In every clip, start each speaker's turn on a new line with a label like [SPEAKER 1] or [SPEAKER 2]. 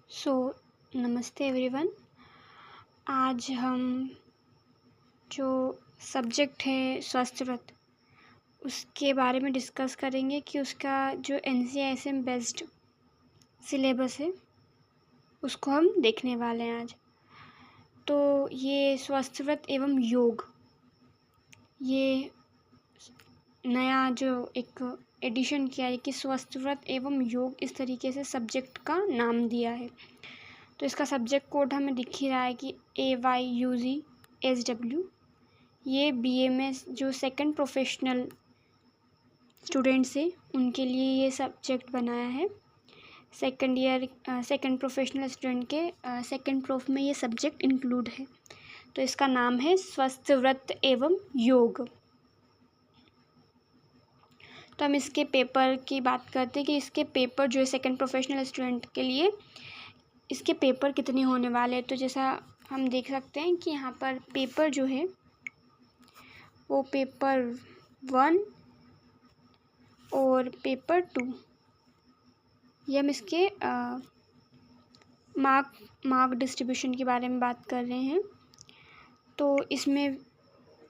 [SPEAKER 1] सो नमस्ते एवरीवन। आज हम जो सब्जेक्ट है स्वास्थ्य व्रत उसके बारे में डिस्कस करेंगे कि उसका जो NCISM बेस्ड सिलेबस है उसको हम देखने वाले हैं आज। तो ये स्वास्थ्य व्रत एवं योग ये नया जो एक एडिशन किया है कि स्वास्थ्य व्रत एवं योग इस तरीके से सब्जेक्ट का नाम दिया है। तो इसका सब्जेक्ट कोड हमें दिख ही रहा है कि AYUGSW। ये BMS जो सेकंड प्रोफेशनल स्टूडेंट्स हैं उनके लिए ये सब्जेक्ट बनाया है। सेकंड प्रोफेशनल स्टूडेंट के सेकंड प्रोफ में ये सब्जेक्ट इंक्लूड है। तो इसका नाम है स्वास्थ्य व्रत एवं योग। तो हम इसके पेपर की बात करते हैं कि इसके पेपर जो है सेकंड प्रोफेशनल स्टूडेंट के लिए इसके पेपर कितने होने वाले हैं। तो जैसा हम देख सकते हैं कि यहाँ पर पेपर जो है वो पेपर 1 और पेपर 2 ये हम इसके मार्क डिस्ट्रीब्यूशन के बारे में बात कर रहे हैं। तो इसमें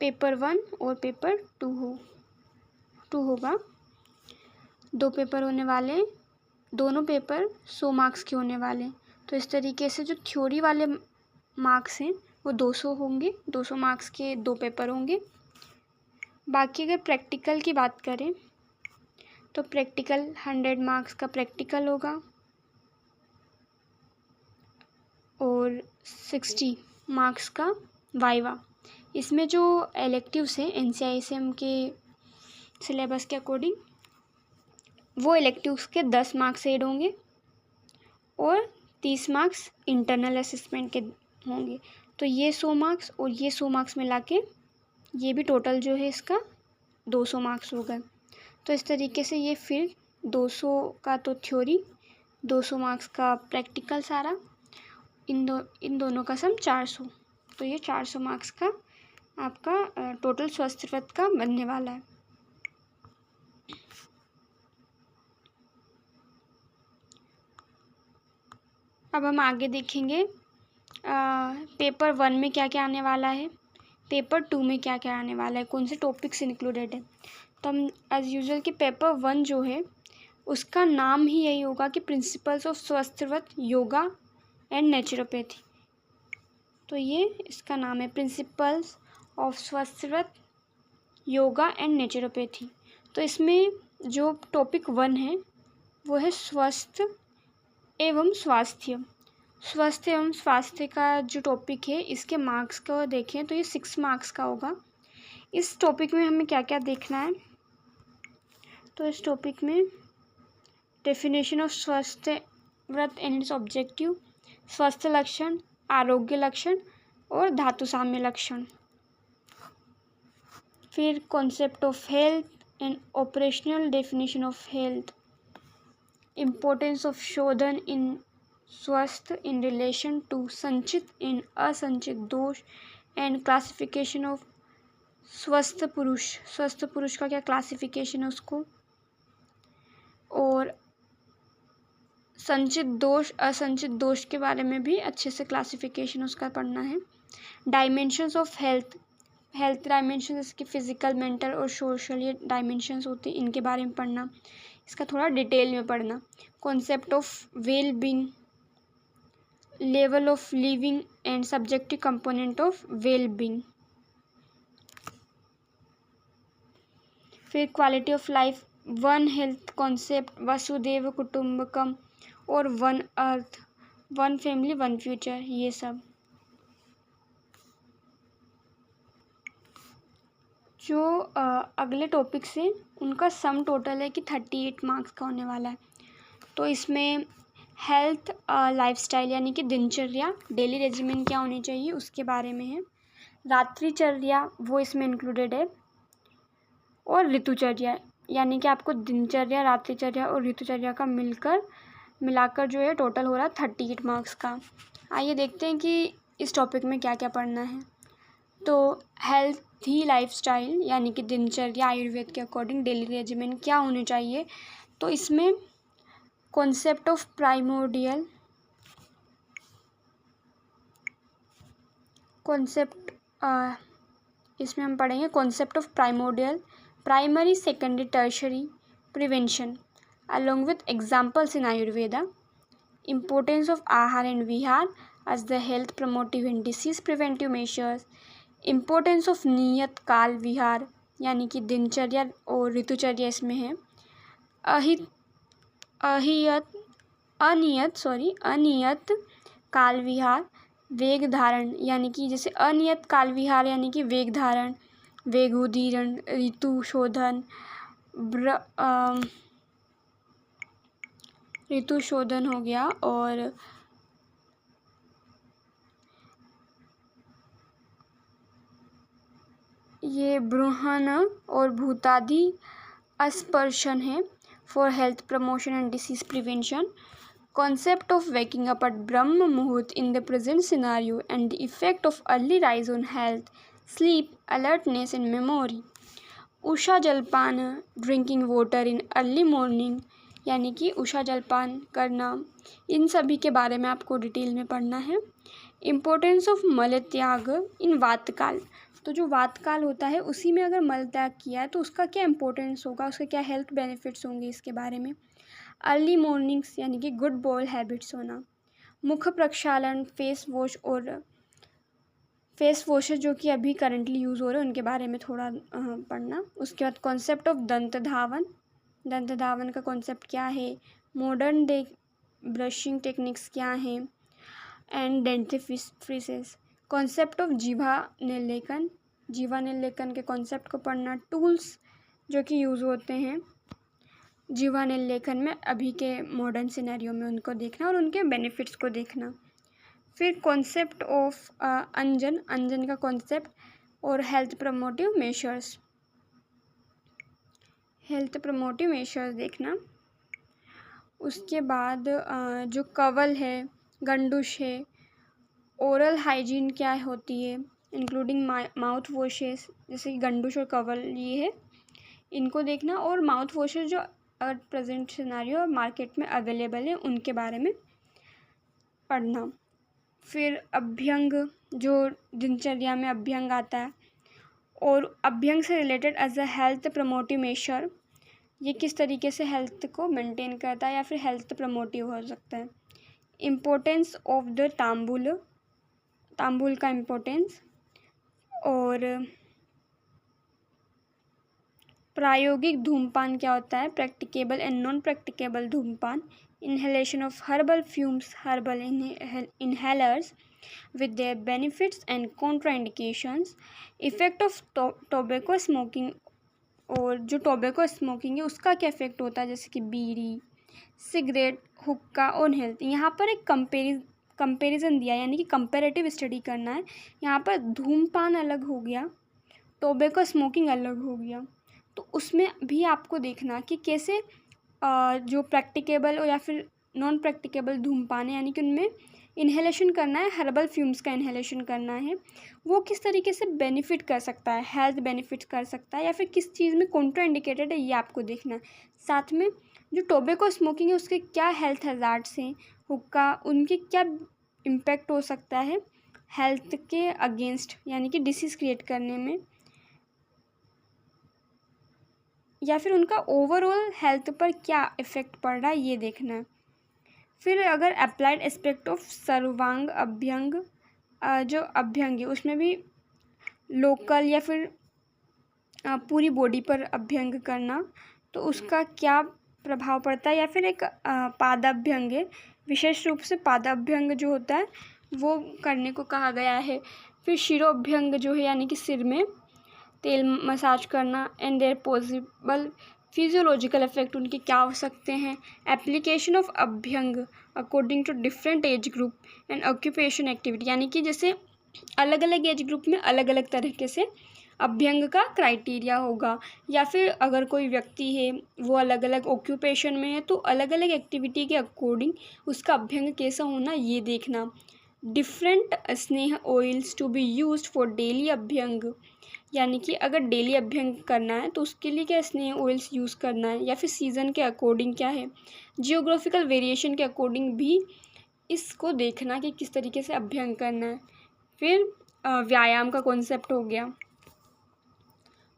[SPEAKER 1] पेपर 1 और पेपर 2 होगा। 2 पेपर होने वाले, दोनों पेपर 100 मार्क्स के होने वाले। तो इस तरीके से जो थ्योरी वाले मार्क्स हैं वो 200 होंगे, 200 मार्क्स के 2 पेपर होंगे। बाकी अगर प्रैक्टिकल की बात करें तो प्रैक्टिकल 100 मार्क्स का प्रैक्टिकल होगा और 60 मार्क्स का वाइवा। इसमें जो एलेक्टिव्स हैं NCISM के सिलेबस के अकॉर्डिंग वो एलेक्टिव्स के 10 मार्क्स ऐड होंगे और 30 मार्क्स इंटरनल असेसमेंट के होंगे। तो ये 100 मार्क्स और ये 100 मार्क्स मिला के ये भी टोटल जो है इसका 200 मार्क्स हो गए। तो इस तरीके से ये फिर 200 का तो थ्योरी, 200 मार्क्स का प्रैक्टिकल सारा, इन दोनों का सम 400। तो ये 400 मार्क्स का आपका टोटल स्वास्थ्य व्रत का बनने वाला है। अब हम आगे देखेंगे पेपर 1 में क्या क्या आने वाला है, पेपर 2 में क्या क्या आने वाला है, कौन से टॉपिक्स इंक्लूडेड है। तो हम एज़ यूजुअल कि पेपर 1 जो है उसका नाम ही यही होगा कि प्रिंसिपल्स ऑफ स्वास्थ्य व्रत योगा एंड नेचुरोपैथी। तो ये इसका नाम है प्रिंसिपल्स ऑफ स्वास्थ्य व्रत योगा एंड नेचुरोपैथी। तो इसमें जो टॉपिक 1 है वो है स्वस्थ एवं स्वास्थ्य। स्वास्थ्य एवं स्वास्थ्य का जो टॉपिक है इसके मार्क्स को देखें तो ये 6 मार्क्स का होगा। इस टॉपिक में हमें क्या क्या देखना है, तो इस टॉपिक में डेफिनेशन ऑफ स्वास्थ्य व्रत एंड इट्स ऑब्जेक्टिव, स्वास्थ्य लक्षण, आरोग्य लक्षण और धातु साम्य लक्षण, फिर concept of health and operational definition of health, importance of शोधन इन स्वास्थ्य इन रिलेशन टू संचित एंड असंचित दोष एंड क्लासिफिकेशन ऑफ स्वस्थ पुरुष का क्या क्लासिफिकेशन है उसको, और संचित दोष असंचित दोष के बारे में भी अच्छे से क्लासिफिकेशन उसका पढ़ना है। डायमेंशंस ऑफ हेल्थ डायमेंशन इसके फिजिकल, मेंटल और सोशल ये डायमेंशंस होते हैं, इनके बारे में पढ़ना, इसका थोड़ा डिटेल में पढ़ना। Concept of well being, level of living and subjective component of well being, फिर quality of life, one health concept, वसुदेव कुटुंबकम और one earth, one family one future, ये सब। जो अगले टॉपिक्स हैं उनका सम टोटल है कि 38 मार्क्स का होने वाला है। तो इसमें हेल्थ लाइफस्टाइल यानी कि दिनचर्या, डेली रेजिमेन क्या होनी चाहिए उसके बारे में है। रात्रिचर्या वो इसमें इंक्लूडेड है, और ऋतुचर्या यानी कि आपको दिनचर्या, रात्रिचर्या और ऋतुचर्या का मिलाकर जो है टोटल हो रहा है 38 मार्क्स का। आइए देखते हैं कि इस टॉपिक में क्या क्या पढ़ना है। तो हेल्थी लाइफस्टाइल यानी कि दिनचर्या आयुर्वेद के अकॉर्डिंग डेली रेजिमेन क्या होने चाहिए। तो इसमें कॉन्सेप्ट ऑफ प्राइमोर्डियल कॉन्सेप्ट इसमें हम पढ़ेंगे concept of primary secondary tertiary prevention along with examples in Ayurveda, importance of Ahar and Vihar as the health promotive and disease preventive measures, importance of नियत काल विहार यानी कि दिनचर्या और ऋतुचर्या इसमें है, अनियत काल विहार, वेग धारण यानी कि जैसे अनियत काल विहार यानी कि वेग धारण, वेगोदीरण, ऋतु शोधन, ऋतु शोधन हो गया, और ये बृहन और भूतादि अस्पर्शन है for health promotion and disease prevention. Concept of waking up at Brahma Muhurt in the present scenario and the effect of early rise on health, sleep, alertness and memory. Usha जलपान, drinking water in early morning यानी कि उषा जलपान करना, इन सभी के बारे में आपको डिटेल में पढ़ना है. इम्पोर्टेंस ऑफ मल त्याग इन वातकाल, तो जो वातकाल होता है उसी में अगर मल त्याग किया है तो उसका क्या इंपॉर्टेंस होगा, उसके क्या हेल्थ बेनिफिट्स होंगे इसके बारे में. अर्ली मॉर्निंग्स यानी कि गुड बॉल हैबिट्स होना. मुख प्रक्षालन, फेस वॉश और फेस वॉशेज जो कि अभी करंटली यूज़ हो रहे हैं उनके बारे में थोड़ा पढ़ना. उसके बाद कॉन्सेप्ट ऑफ दंत धावन का कॉन्सेप्ट क्या है, मॉडर्न डे ब्रशिंग टेक्निक्स क्या हैं, एंड डेंटिफ्रिसेस. कॉन्सेप्ट ऑफ जीवा निर्लेखन के कॉन्सेप्ट को पढ़ना. टूल्स जो कि यूज़ होते हैं जीवा निर्लेखन में अभी के मॉडर्न सिनेरियो में उनको देखना और उनके बेनिफिट्स को देखना. फिर कॉन्सेप्ट ऑफ अंजन का कॉन्सेप्ट और हेल्थ प्रमोटिव मेशर्स देखना. उसके बाद जो कवल है, गंडुश है, ओरल हाइजीन क्या होती है इंक्लूडिंग माउथ वॉशेस, जैसे कि गंडुश और कवल ये है, इनको देखना. और माउथ वॉशेस जो प्रेजेंट सिनेरियो मार्केट में अवेलेबल है उनके बारे में पढ़ना. फिर अभ्यंग, जो दिनचर्या में अभ्यंग आता है, और अभ्यंग से related as a health promotive measure, ये किस तरीके से हेल्थ को मेंटेन करता है या फिर हेल्थ प्रमोटिव हो सकता है. इम्पोर्टेंस ऑफ द तांबुल का इम्पोर्टेंस, और प्रायोगिक धूमपान क्या होता है, प्रैक्टिकेबल एंड नॉन प्रैक्टिकेबल धूमपान, inhalation of herbal fumes, herbal inhalers with their benefits and contraindications, effect of tobacco smoking, और जो टोबैको स्मोकिंग है उसका क्या इफेक्ट होता है, जैसे कि बीड़ी, सिगरेट, हुक्का ऑन हेल्थ. यहाँ पर एक कंपेरिजन दिया यानी कि कंपेरेटिव स्टडी करना है. यहाँ पर धूमपान अलग हो गया, टोबैको स्मोकिंग अलग हो गया, तो उसमें भी आपको देखना कि कैसे जो प्रैक्टिकेबल या फिर नॉन प्रैक्टिकेबल धूमपान है यानी कि उनमें इन्हेलेशन करना है, हर्बल फ्यूम्स का इन्हेलेशन करना है, वो किस तरीके से बेनिफिट कर सकता है, हेल्थ बेनिफिट कर सकता है या फिर किस चीज़ में कॉन्ट्राइंडिकेटेड है, ये आपको देखना है. साथ में जो टोबैको स्मोकिंग है उसके क्या हेल्थ हैज़ार्ड्स हैं, हुक्का उनके क्या इम्पैक्ट हो सकता है हेल्थ के अगेंस्ट यानी कि डिसीज़ क्रिएट करने में, या फिर उनका ओवरऑल हेल्थ पर क्या इफ़ेक्ट पड़ रहा है, ये देखना है. फिर अगर अप्लाइड एस्पेक्ट ऑफ सर्वांग अभ्यंग, जो अभ्यंग है उसमें भी लोकल या फिर पूरी बॉडी पर अभ्यंग करना, तो उसका क्या प्रभाव पड़ता है. या फिर एक पादाभ्यंग है, विशेष रूप से पादाभ्यंग जो होता है वो करने को कहा गया है. फिर शिरोभ्यंग जो है यानी कि सिर में तेल मसाज करना, and their possible physiological effect उनके क्या हो सकते हैं. एप्लीकेशन ऑफ अभ्यंग according to different age group and occupation activity, यानी कि जैसे अलग अलग एज ग्रुप में अलग अलग तरीके से अभ्यंग का क्राइटेरिया होगा, या फिर अगर कोई व्यक्ति है वो अलग अलग ऑक्यूपेशन में है तो अलग अलग एक्टिविटी के अकॉर्डिंग उसका अभ्यंग कैसा होना, ये देखना. डिफरेंट स्नेह oils to be used for daily अभ्यंग, यानी कि अगर डेली अभ्यंग करना है तो उसके लिए क्या स्नेह ऑयल्स यूज़ करना है, या फिर सीज़न के अकॉर्डिंग क्या है, जियोग्राफिकल वेरिएशन के अकॉर्डिंग भी इसको देखना कि किस तरीके से अभ्यंग करना है. फिर व्यायाम का कॉन्सेप्ट हो गया।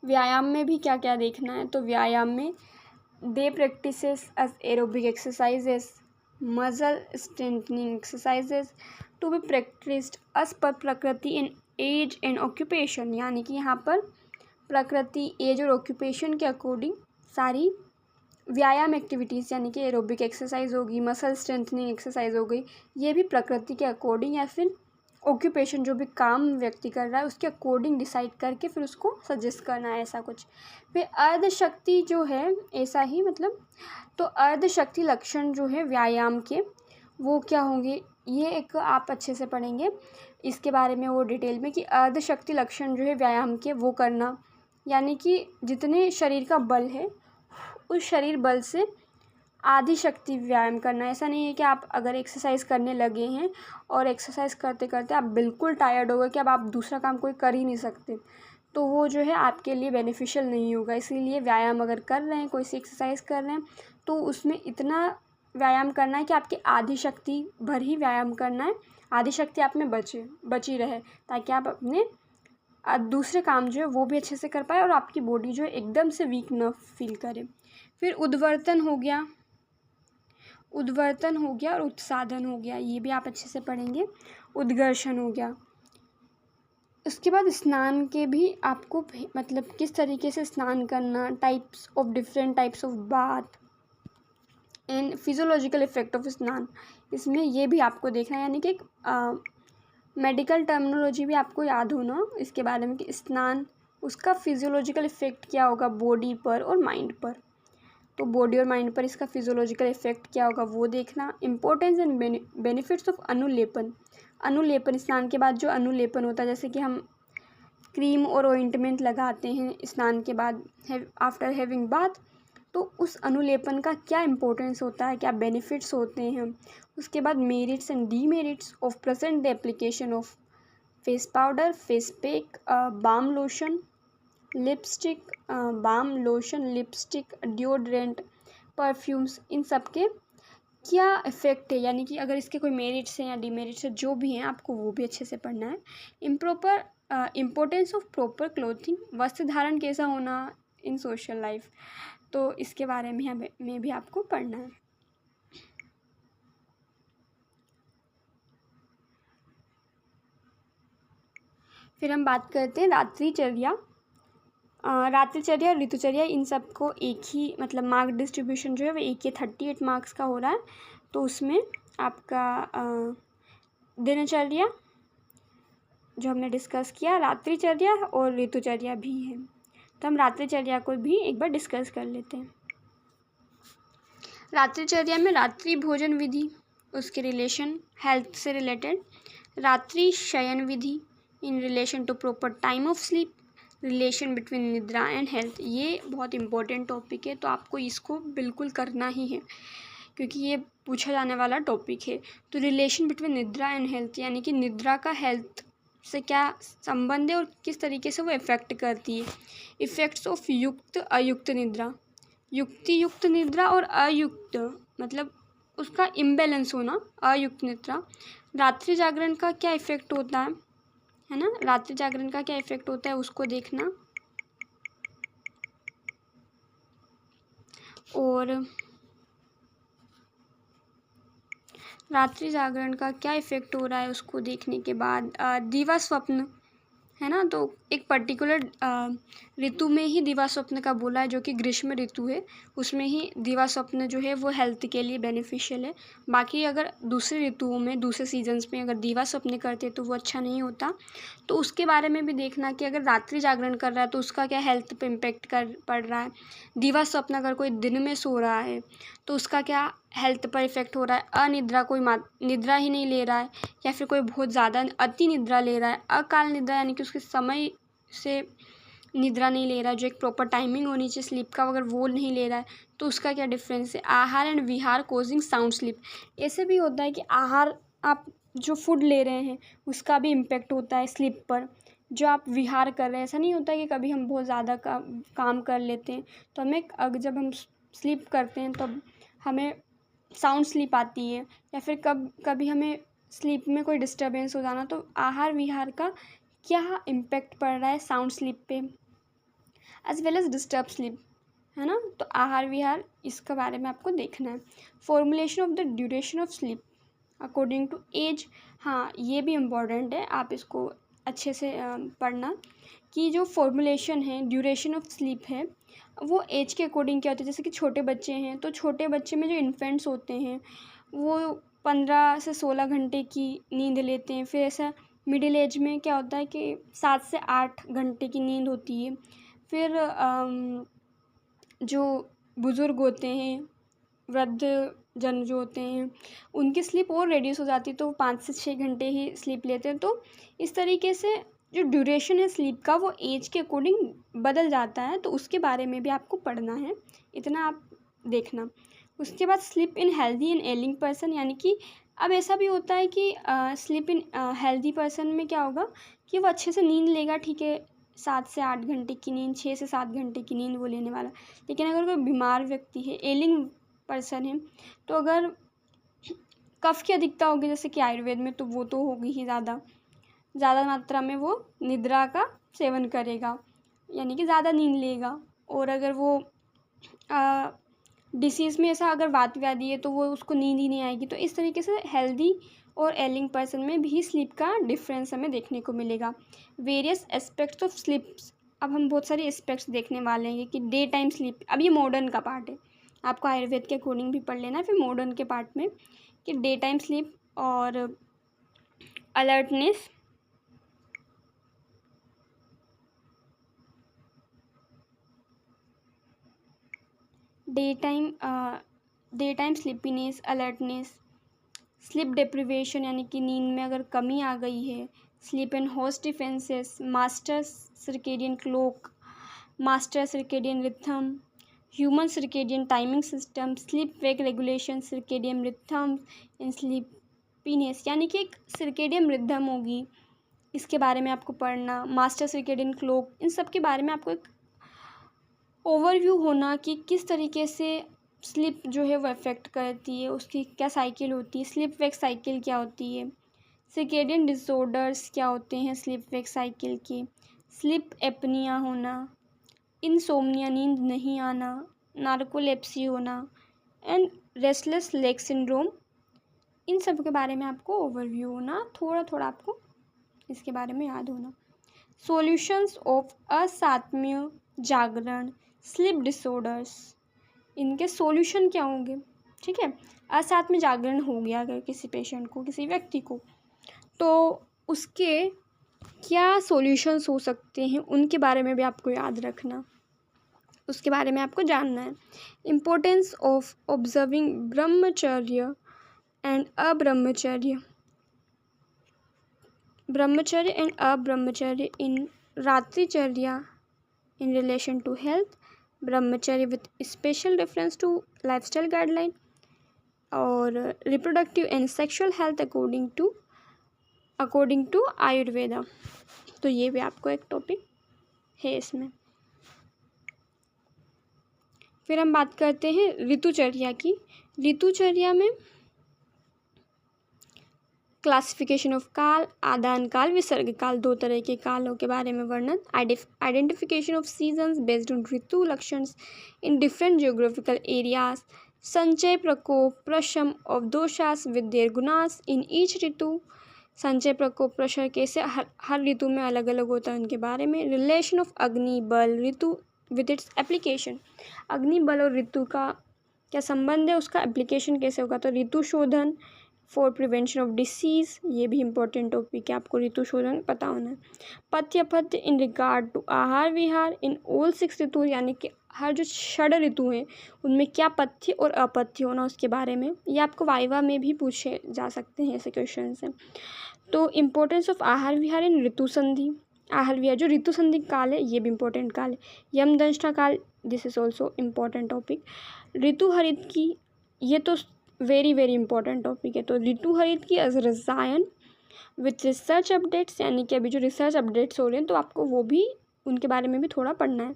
[SPEAKER 1] व्यायाम में भी क्या क्या देखना है, तो व्यायाम में they practices as aerobic exercises, muscle strengthening exercises to be practised as per प्रकृति इन एज एंड ऑक्यूपेशन, यानी कि यहाँ पर प्रकृति, एज और ऑक्यूपेशन के अकॉर्डिंग सारी व्यायाम एक्टिविटीज़ यानी कि एरोबिक एक्सरसाइज होगी, मसल स्ट्रेंथनिंग एक्सरसाइज हो गई, ये भी प्रकृति के अकॉर्डिंग या फिर ऑक्यूपेशन जो भी काम व्यक्ति कर रहा है उसके अकॉर्डिंग डिसाइड करके फिर उसको सजेस्ट करना है, ऐसा कुछ। फिर अर्धशक्ति जो है ऐसा ही, मतलब तो अर्धशक्ति लक्षण जो है व्यायाम के वो क्या होंगे, ये एक आप अच्छे से पढ़ेंगे इसके बारे में वो डिटेल में कि अर्धशक्ति लक्षण जो है व्यायाम के वो करना, यानी कि जितने शरीर का बल है उस शरीर बल से आधी शक्ति व्यायाम करना। ऐसा नहीं है कि आप अगर एक्सरसाइज करने लगे हैं और एक्सरसाइज करते करते आप बिल्कुल टायर्ड हो गए कि अब आप दूसरा काम कोई कर ही नहीं सकते, तो वो जो है आपके लिए बेनिफिशियल नहीं होगा। इसीलिए व्यायाम अगर कर रहे हैं, कोई सी एक्सरसाइज कर रहे हैं, तो उसमें इतना व्यायाम करना है कि आपकी आधी शक्ति भर ही व्यायाम करना है, आधी शक्ति आप में बची रहे, ताकि आप अपने दूसरे काम जो है वो भी अच्छे से कर पाए और आपकी बॉडी जो है एकदम से वीक न फील करे। फिर उद्वर्तन हो गया और उत्साधन हो गया, ये भी आप अच्छे से पढ़ेंगे। उद्घर्षण हो गया। उसके बाद स्नान के भी आपको मतलब किस तरीके से स्नान करना, different types of bath and physiological effect of स्नान, इसमें ये भी आपको देखना है, यानी कि मेडिकल टर्मिनोलॉजी भी आपको याद होना इसके बारे में कि स्नान उसका फिजियोलॉजिकल इफेक्ट क्या होगा बॉडी पर और माइंड पर। तो बॉडी और माइंड पर इसका फिजियोलॉजिकल इफेक्ट क्या होगा वो देखना। इम्पोर्टेंस एंड बेनिफिट्स ऑफ अनुलेपन, स्नान के बाद जो अनुलेपन होता है, जैसे कि हम क्रीम और ऑइंटमेंट लगाते हैं स्नान के बाद आफ्टर हैविंग बाथ, तो उस अनुलेपन का क्या इम्पोर्टेंस होता है, क्या बेनिफिट्स होते हैं। उसके बाद merits and demerits of present day application of face powder, face pack, balm lotion, lipstick, deodorant, perfumes, इन सब के क्या इफ़ेक्ट है, यानी कि अगर इसके कोई मेरिट्स हैं या डीमेरिट्स है जो भी हैं आपको वो भी अच्छे से पढ़ना है। इम्पोर्टेंस ऑफ प्रॉपर क्लोथिंग, वस्त्र धारण कैसा होना इन सोशल लाइफ, तो इसके बारे में भी आपको पढ़ना है। फिर हम बात करते हैं रात्रिचर्या, ऋतुचर्या, इन सब को एक ही मतलब मार्क डिस्ट्रीब्यूशन जो है वो एक ही 38 मार्क्स का हो रहा है। तो उसमें आपका दिनचर्या जो हमने डिस्कस किया, रात्रिचर्या और ऋतुचर्या भी है, तो हम रात्रिचर्या को भी एक बार डिस्कस कर लेते हैं। रात्रिचर्या में रात्रि भोजन विधि, उसके रिलेशन हेल्थ से रिलेटेड, रात्रि शयन विधि in relation to proper time of sleep, relation between निद्रा एंड हेल्थ, ये बहुत इंपॉर्टेंट टॉपिक है, तो आपको इसको बिल्कुल करना ही है क्योंकि ये पूछा जाने वाला टॉपिक है। तो रिलेशन बिटवीन निद्रा एंड हेल्थ, यानी कि निद्रा का हेल्थ से क्या संबंध है और किस तरीके से वो इफ़ेक्ट करती है। इफ़ेक्ट्स ऑफ युक्त अयुक्त निद्रा, युक्त निद्रा और अयुक्त मतलब उसका इम्बैलेंस होना, अयुक्त निद्रा। रात्रि जागरण का क्या इफ़ेक्ट होता है ना, रात्रि जागरण का क्या इफ़ेक्ट होता है उसको देखना। और रात्रि जागरण का क्या इफ़ेक्ट हो रहा है उसको देखने के बाद दिवा स्वप्न है ना, तो एक पर्टिकुलर ऋतु में ही दिवा स्वप्न का बोला है जो कि ग्रीष्म ऋतु है, उसमें ही दिवा स्वप्न जो है वो हेल्थ के लिए बेनिफिशियल है। बाकी अगर दूसरे ऋतुओं में दूसरे सीजन्स में अगर दिवा स्वप्न करते तो वो अच्छा नहीं होता, तो उसके बारे में भी देखना कि अगर रात्रि जागरण कर रहा है तो उसका क्या हेल्थ पे इम्पेक्ट पड़ रहा है। दिवा स्वप्न अगर कोई दिन में सो रहा है तो उसका क्या हेल्थ पर इफ़ेक्ट हो रहा है। अनिद्रा कोई निद्रा ही नहीं ले रहा है या फिर कोई बहुत ज़्यादा अति निद्रा ले रहा है। अकाल निद्रा यानी कि उसके समय से निद्रा नहीं ले रहा है, जो एक प्रॉपर टाइमिंग होनी चाहिए स्लीप का, अगर वो नहीं ले रहा है तो उसका क्या डिफरेंस है। आहार and Vihar causing sound sleep, ऐसे भी होता है कि आहार आप जो फूड ले रहे हैं उसका भी इम्पेक्ट होता है स्लीप पर। जो आप विहार कर रहे हैं, ऐसा नहीं होता कि कभी हम बहुत ज़्यादा काम कर लेते हैं तो हमें जब हम स्लीप करते हैं तब हमें साउंड स्लीप आती है, या फिर कभी हमें स्लीप में कोई डिस्टर्बेंस हो जाना, तो आहार विहार का क्या इम्पैक्ट पड़ रहा है साउंड स्लीप पे as well as disturb sleep, है ना। तो आहार विहार इसके बारे में आपको देखना है। Formulation of the duration of sleep according to age, हाँ ये भी इम्पॉर्टेंट है, आप इसको अच्छे से पढ़ना कि जो फॉर्मुलेशन है ड्यूरेशन ऑफ स्लीप है वो एज के अकॉर्डिंग क्या होता है। जैसे कि छोटे बच्चे हैं तो छोटे बच्चे में जो इन्फेंट्स होते हैं वो 15 से 16 घंटे की नींद लेते हैं। फिर ऐसा मिडिल एज में क्या होता है कि 7 से 8 घंटे की नींद होती है। फिर जो बुज़ुर्ग होते हैं, वृद्ध जन जो होते हैं, उनकी स्लीप और रेड्यूस हो जाती है, तो 5 से 6 घंटे ही स्लीप लेते हैं। तो इस तरीके से जो ड्यूरेशन है स्लीप का वो एज के अकॉर्डिंग बदल जाता है, तो उसके बारे में भी आपको पढ़ना है, इतना आप देखना। उसके बाद sleep in healthy and ailing person, यानी कि अब ऐसा भी होता है कि स्लीप इन हेल्दी पर्सन में क्या होगा कि वो अच्छे से नींद लेगा, ठीक है, 7 से 8 घंटे की नींद, 6 से 7 घंटे की नींद वो लेने वाला। लेकिन अगर कोई बीमार व्यक्ति है, एलिंग पर्सन है, तो अगर कफ की अधिकता होगी जैसे कि आयुर्वेद में, तो वो तो होगी ही ज़्यादा मात्रा में वो निद्रा का सेवन करेगा, यानी कि ज़्यादा नींद लेगा। और अगर वो डिसीज़ में ऐसा अगर वात व्याधि है तो वो उसको नींद ही नहीं आएगी। तो इस तरीके से हेल्दी और एलिंग पर्सन में भी स्लीप का डिफरेंस हमें देखने को मिलेगा। वेरियस एस्पेक्ट्स ऑफ स्लीप्स, अब हम बहुत सारे एस्पेक्ट्स देखने वाले हैं कि डे टाइम स्लीप, अब ये मॉडर्न का पार्ट है, आपको आयुर्वेद के अकॉर्डिंग भी पढ़ लेना है। फिर मॉडर्न के पार्ट में कि डे टाइम स्लीप और alertness, day time sleepiness, alertness, sleep deprivation यानी कि नींद में अगर कमी आ गई है, sleep and host defences, master circadian clock, master circadian rhythm, human circadian timing system, sleep wake regulation, circadian rhythm in sleepiness, यानी कि एक सर्केडियन रिथम होगी, इसके बारे में आपको पढ़ना। मास्टर सर्केडियन क्लॉक, इन सब के बारे में आपको एक ओवरव्यू होना कि किस तरीके से स्लीप जो है वो अफेक्ट करती है, उसकी क्या साइकिल होती है, स्लीप वेक साइकिल क्या होती है, सर्केडियन डिसऑर्डर्स क्या होते हैं स्लीप वेक साइकिल के, स्लीप एपनिया होना, इनसोम्निया नींद नहीं आना, नार्कोलेप्सी होना एंड रेस्टलेस लेग सिंड्रोम, इन सब के बारे में आपको ओवरव्यू होना, थोड़ा थोड़ा आपको इसके बारे में याद होना। सॉल्यूशंस ऑफ असात्म्य जागरण, स्लीप डिसऑर्डर्स, इनके सॉल्यूशन क्या होंगे, ठीक है। असात्म्य जागरण हो गया अगर किसी पेशेंट को, किसी व्यक्ति को, तो उसके क्या सॉल्यूशंस हो सकते हैं उनके बारे में भी आपको याद रखना, उसके बारे में आपको जानना है। इम्पोर्टेंस ऑफ ऑब्जर्विंग ब्रह्मचर्य एंड अब्रह्मचर्य, ब्रह्मचर्य एंड अब्रह्मचर्य इन रात्रिचर्या in relation to health, brahmacharya with special reference to lifestyle guideline, और reproductive and sexual health according to Ayurveda. तो ये भी आपको एक टॉपिक है इसमें। फिर हम बात करते हैं ऋतुचर्या की। ऋतुचर्या में क्लासिफिकेशन ऑफ काल, आदान काल, विसर्ग काल, 2 तरह के कालों के बारे में वर्णन। Identification of seasons based on ऋतु लक्षण्स इन डिफरेंट जियोग्राफिकल एरियाज, संचय प्रकोप प्रशम ऑफ दोषास विद देयर गुणास इन ईच ऋतु, संचय प्रकोप प्रशर कैसे हर ऋतु में अलग अलग होता है उनके बारे में। रिलेशन ऑफ अग्नि बल ऋतु विद इट्स एप्लीकेशन, अग्नि बल और ऋतु का क्या संबंध है, उसका एप्लीकेशन कैसे होगा। तो ऋतु शोधन फॉर प्रिवेंशन ऑफ डिसीज़, ये भी इंपॉर्टेंट टॉपिक है, आपको ऋतु शोधन पता होना है। पथ्य अपथ्य इन रिगार्ड टू आहार विहार इन ऑल 6 ऋतु, यानी कि हर जो 6 ऋतु हैं उनमें क्या पथ्य और अपथ्य होना उसके बारे में, ये आपको वाइवा में भी पूछे जा सकते हैं ऐसे क्वेश्चन हैं। तो इम्पोर्टेंस ऑफ आहार विहार इन ऋतु संधि, आहार विहार जो ऋतु संधि काल है ये भी इम्पोर्टेंट काल है। यमदंष्टा काल, this is also important topic. ऋतु हरित की, ये तो वेरी वेरी इंपॉर्टेंट टॉपिक है। तो ऋतु हरित की एज रसायन विथ रिसर्च अपडेट्स, यानी कि अभी जो रिसर्च अपडेट्स हो रहे हैं तो आपको वो भी उनके बारे में भी थोड़ा पढ़ना है।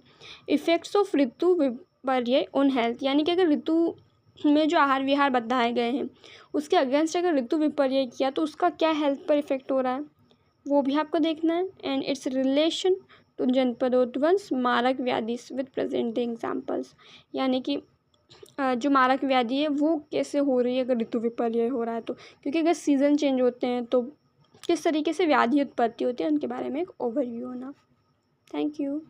[SPEAKER 1] इफ़ेक्ट्स ऑफ ऋतु विपर्य ऑन हेल्थ, यानी कि अगर ऋतु में जो आहार विहार बताए गए हैं उसके अगेंस्ट अगर ऋतु विपर्य किया तो उसका क्या हेल्थ पर इफेक्ट हो रहा है, वो भी आपको देखना है। एंड इट्स रिलेशन टू जनपदोद्वंस मारक व्याधि विद प्रेजेंट एग्जाम्पल्स, यानी कि जो मारक व्याधि है वो कैसे हो रही है अगर ऋतु विपर्य हो रहा है तो, क्योंकि अगर सीज़न चेंज होते हैं तो किस तरीके से व्याधि उत्पत्ति होती है उनके बारे में एक ओवरव्यू होना। Thank you.